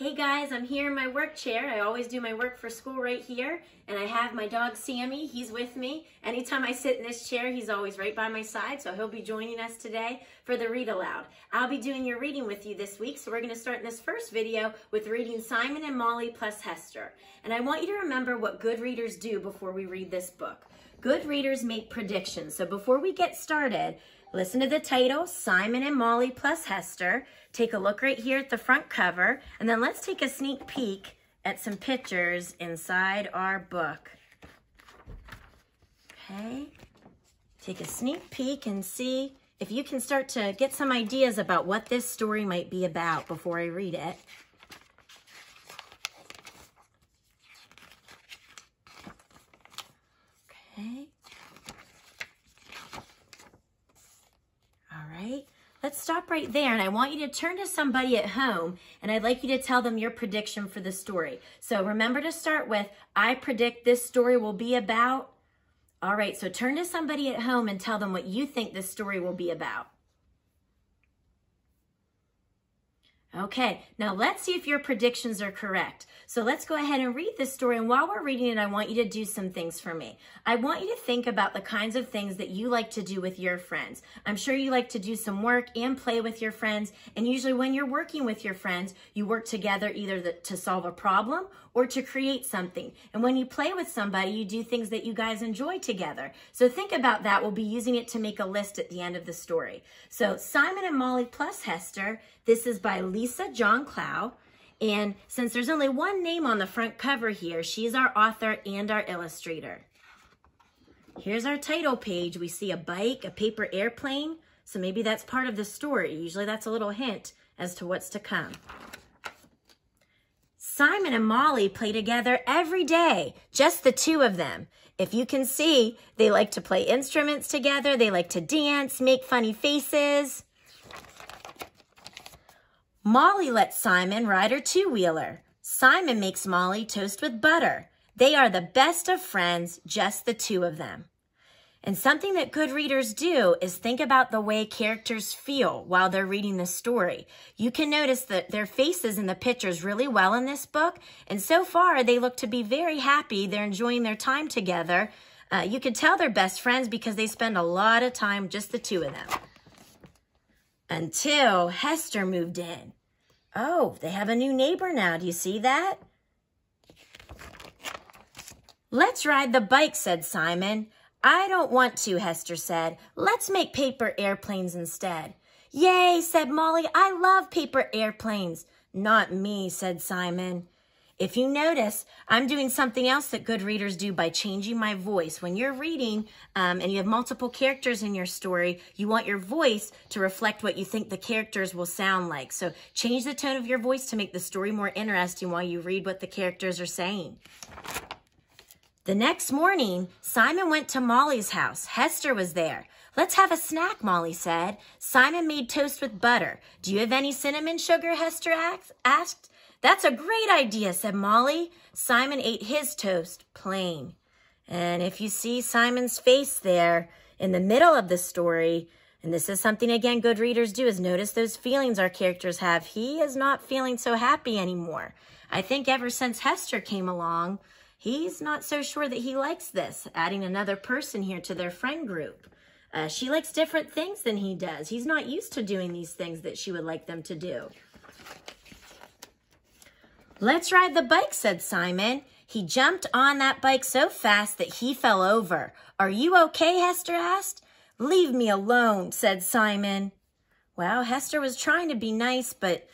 Hey guys, I'm here in my work chair. I always do my work for school right here, and I have my dog Sammy. He's with me. Anytime I sit in this chair, he's always right by my side, so he'll be joining us today for the read aloud. I'll be doing your reading with you this week, so we're going to start in this first video with reading Simon and Molly plus Hester. And I want you to remember what good readers do before we read this book. Good readers make predictions. So before we get started, listen to the title, Simon and Molly plus Hester. Take a look right here at the front cover, and then let's take a sneak peek at some pictures inside our book. Okay, take a sneak peek and see if you can start to get some ideas about what this story might be about before I read it. Okay. All right. Let's stop right there, and I want you to turn to somebody at home, and I'd like you to tell them your prediction for the story. So remember to start with, I predict this story will be about. All right, so turn to somebody at home and tell them what you think this story will be about. Okay, now let's see if your predictions are correct. So let's go ahead and read this story, and while we're reading it, I want you to do some things for me. I want you to think about the kinds of things that you like to do with your friends. I'm sure you like to do some work and play with your friends, and usually when you're working with your friends, you work together either to solve a problem or to create something. And when you play with somebody, you do things that you guys enjoy together. So think about that. We'll be using it to make a list at the end of the story. So Simon and Molly plus Hester, this is by Jahn-Clough. And since there's only one name on the front cover here, she's our author and our illustrator. Here's our title page. We see a bike, a paper airplane. So maybe that's part of the story. Usually that's a little hint as to what's to come. Simon and Molly play together every day, just the two of them. If you can see, they like to play instruments together. They like to dance, make funny faces. Molly lets Simon ride her two-wheeler. Simon makes Molly toast with butter. They are the best of friends, just the two of them. And something that good readers do is think about the way characters feel while they're reading the story. You can notice that their faces in the pictures really well in this book, and so far they look to be very happy. They're enjoying their time together. You can tell they're best friends because they spend a lot of time, just the two of them. Until Hester moved in. Oh, they have a new neighbor now. Do you see that? Let's ride the bike, said Simon. I don't want to, Hester said. Let's make paper airplanes instead. Yay, said Molly. I love paper airplanes. Not me, said Simon. If you notice, I'm doing something else that good readers do by changing my voice. When you're reading and you have multiple characters in your story, you want your voice to reflect what you think the characters will sound like. So change the tone of your voice to make the story more interesting while you read what the characters are saying. The next morning, Simon went to Molly's house. Hester was there. Let's have a snack, Molly said. Simon made toast with butter. Do you have any cinnamon sugar, Hester asked. That's a great idea, said Molly. Simon ate his toast plain. And if you see Simon's face there in the middle of the story, and this is something, again, good readers do, is notice those feelings our characters have. He is not feeling so happy anymore. I think ever since Hester came along, he's not so sure that he likes this, adding another person here to their friend group. She likes different things than he does. He's not used to doing these things that she would like them to do. Let's ride the bike, said Simon. He jumped on that bike so fast that he fell over. Are you okay, Hester asked. Leave me alone, said Simon. Well, Hester was trying to be nice, but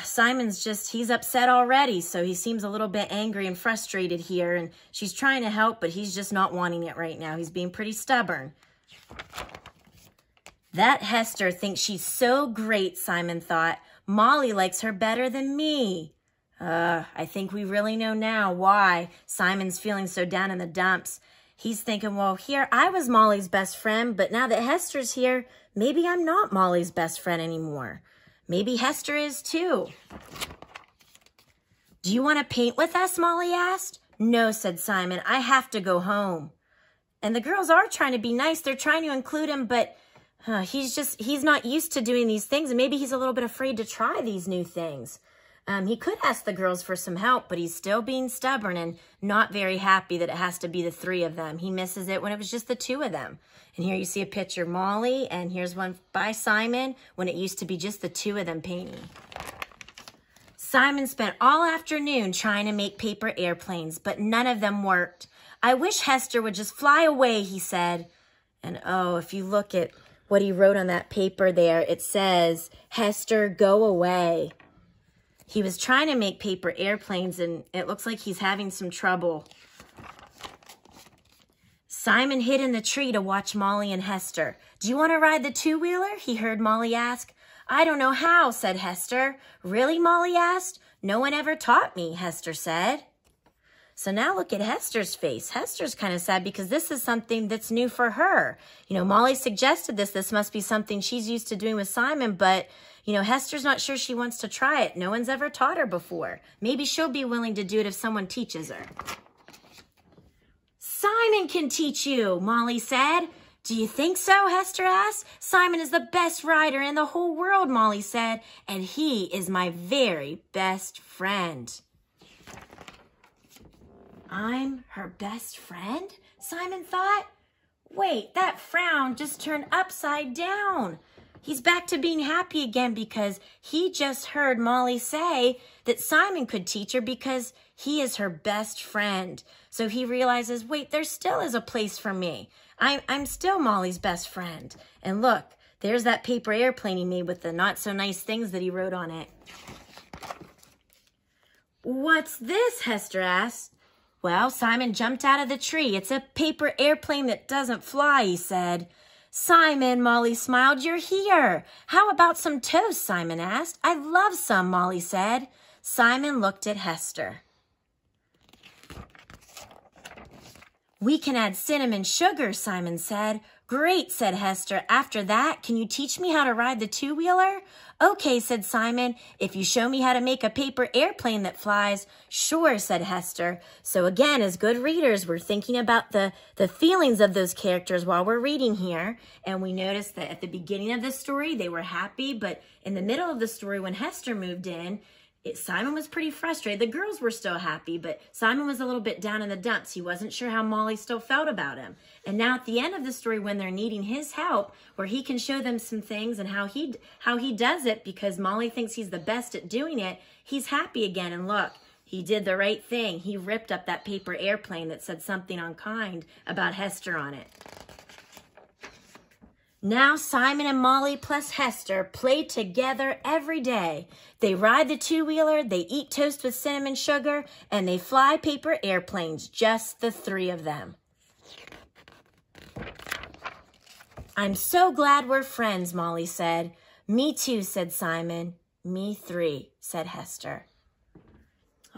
Simon's he's upset already, so he seems a little bit angry and frustrated here, and she's trying to help, but he's just not wanting it right now. He's being pretty stubborn. That Hester thinks she's so great, Simon thought. Molly likes her better than me. I think we really know now why Simon's feeling so down in the dumps. He's thinking, well, here, I was Molly's best friend, but now that Hester's here, maybe I'm not Molly's best friend anymore. Maybe Hester is too. Do you want to paint with us, Molly asked. No, said Simon, I have to go home. And the girls are trying to be nice. They're trying to include him, but he's not used to doing these things, and maybe he's a little bit afraid to try these new things. He could ask the girls for some help, but he's still being stubborn and not very happy that it has to be the three of them. He misses it when it was just the two of them. And here you see a picture of Molly, and here's one by Simon when it used to be just the two of them painting. Simon spent all afternoon trying to make paper airplanes, but none of them worked. I wish Hester would just fly away, he said. And oh, if you look at what he wrote on that paper there, it says, Hester, go away. He was trying to make paper airplanes, and it looks like he's having some trouble. Simon hid in the tree to watch Molly and Hester. Do you want to ride the two-wheeler? He heard Molly ask. I don't know how, said Hester. Really, Molly asked. No one ever taught me, Hester said. So now look at Hester's face. Hester's kind of sad because this is something that's new for her. You know, Molly suggested this. This must be something she's used to doing with Simon, but, you know, Hester's not sure she wants to try it. No one's ever taught her before. Maybe she'll be willing to do it if someone teaches her. Simon can teach you, Molly said. Do you think so? Hester asked. Simon is the best rider in the whole world, Molly said, and he is my very best friend. I'm her best friend? Simon thought. Wait, that frown just turned upside down. He's back to being happy again because he just heard Molly say that Simon could teach her because he is her best friend. So he realizes, wait, there still is a place for me. I'm still Molly's best friend. And look, there's that paper airplane he made with the not so nice things that he wrote on it. What's this? Hester asked. Well, Simon jumped out of the tree. It's a paper airplane that doesn't fly, he said. Simon, Molly smiled, you're here. How about some toast? Simon asked. I'd love some, Molly said. Simon looked at Hester. We can add cinnamon sugar, Simon said. Great, said Hester. After that, can you teach me how to ride the two-wheeler? Okay, said Simon, if you show me how to make a paper airplane that flies. Sure, said Hester. So again, as good readers, we're thinking about the feelings of those characters while we're reading here. And we noticed that at the beginning of the story, they were happy, but in the middle of the story, when Hester moved in, Simon was pretty frustrated. The girls were still happy, but Simon was a little bit down in the dumps. He wasn't sure how Molly still felt about him. And now at the end of the story, when they're needing his help, where he can show them some things and how he does it because Molly thinks he's the best at doing it, he's happy again. And look, he did the right thing. He ripped up that paper airplane that said something unkind about Hester on it. Now Simon and Molly plus Hester play together every day. They ride the two-wheeler, they eat toast with cinnamon sugar, and they fly paper airplanes, just the three of them. I'm so glad we're friends, Molly said. Me too, said Simon. Me three, said Hester.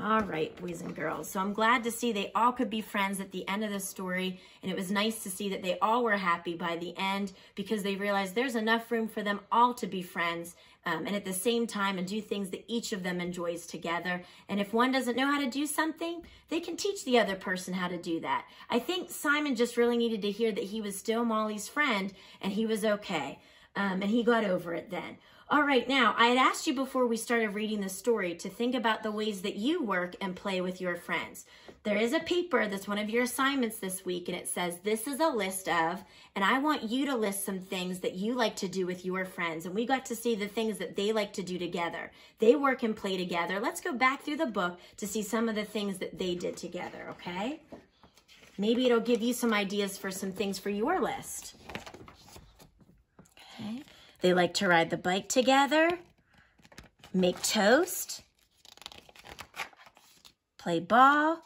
All right, boys and girls. So I'm glad to see they all could be friends at the end of the story. And it was nice to see that they all were happy by the end because they realized there's enough room for them all to be friends and at the same time and do things that each of them enjoys together. And if one doesn't know how to do something, they can teach the other person how to do that. I think Simon just really needed to hear that he was still Molly's friend and he was okay. And he got over it then. All right, now, I had asked you before we started reading the story to think about the ways that you work and play with your friends. There is a paper that's one of your assignments this week, and it says, this is a list of, and I want you to list some things that you like to do with your friends. And we got to see the things that they like to do together. They work and play together. Let's go back through the book to see some of the things that they did together, okay? Maybe it'll give you some ideas for some things for your list. Okay. They like to ride the bike together, make toast, play ball,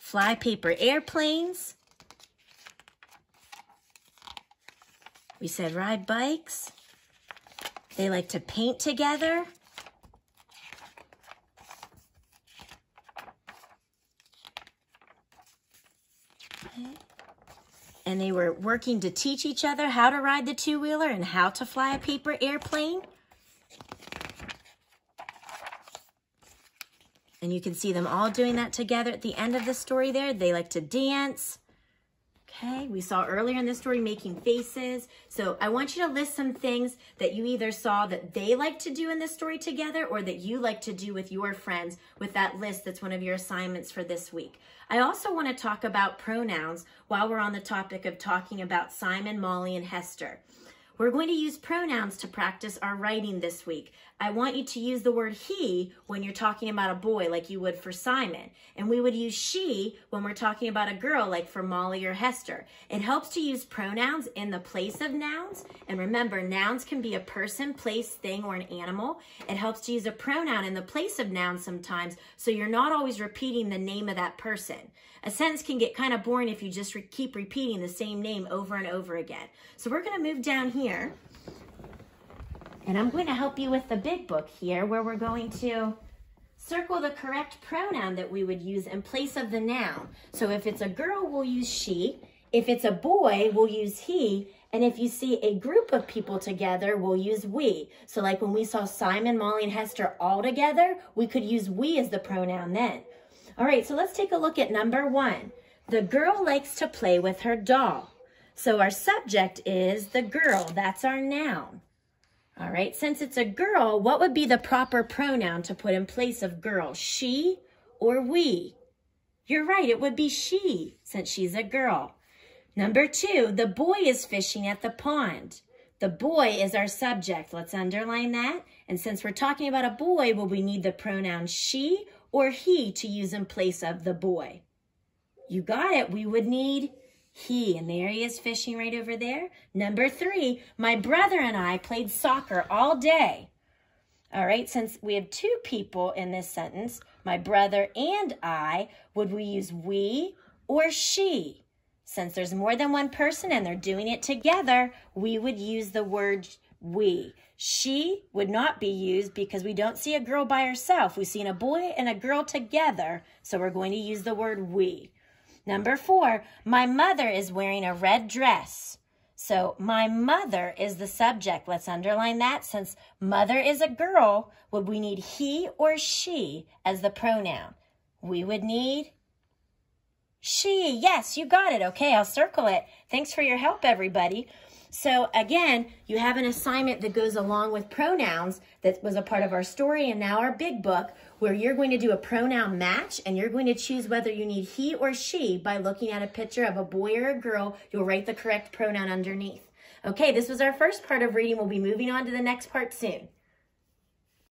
fly paper airplanes. We said ride bikes. They like to paint together. Okay. And they were working to teach each other how to ride the two-wheeler and how to fly a paper airplane. And you can see them all doing that together at the end of the story there. They like to dance. Okay, we saw earlier in the story making faces. So I want you to list some things that you either saw that they like to do in this story together or that you like to do with your friends with that list that's one of your assignments for this week. I also want to talk about pronouns while we're on the topic of talking about Simon, Molly, and Hester. We're going to use pronouns to practice our writing this week. I want you to use the word he when you're talking about a boy like you would for Simon. And we would use she when we're talking about a girl like for Molly or Hester. It helps to use pronouns in the place of nouns. And remember, nouns can be a person, place, thing, or an animal. It helps to use a pronoun in the place of nouns sometimes so you're not always repeating the name of that person. A sentence can get kind of boring if you just keep repeating the same name over and over again. So we're going to move down here, and I'm going to help you with the big book here where we're going to circle the correct pronoun that we would use in place of the noun. So if it's a girl, we'll use she. If it's a boy, we'll use he. And if you see a group of people together, we'll use we. So like when we saw Simon, Molly, and Hester all together, we could use we as the pronoun then. All right, so let's take a look at number 1. The girl likes to play with her doll. So our subject is the girl. That's our noun. All right, since it's a girl, what would be the proper pronoun to put in place of girl? She or we? You're right, it would be she, since she's a girl. Number 2, the boy is fishing at the pond. The boy is our subject. Let's underline that. And since we're talking about a boy, will we need the pronoun she or he to use in place of the boy? You got it. We would need he. And there he is fishing right over there. Number 3, my brother and I played soccer all day. All right, since we have 2 people in this sentence, my brother and I, would we use we or she? Since there's more than one person and they're doing it together, we would use the word we. She would not be used because we don't see a girl by herself. We've seen a boy and a girl together, so we're going to use the word we. Number 4, my mother is wearing a red dress. So my mother is the subject. Let's underline that. Since mother is a girl, would we need he or she as the pronoun? We would need she. Yes, you got it. Okay, I'll circle it. Thanks for your help, everybody. So again, you have an assignment that goes along with pronouns that was a part of our story and now our big book, where you're going to do a pronoun match and you're going to choose whether you need he or she by looking at a picture of a boy or a girl. You'll write the correct pronoun underneath. Okay, this was our first part of reading. We'll be moving on to the next part soon.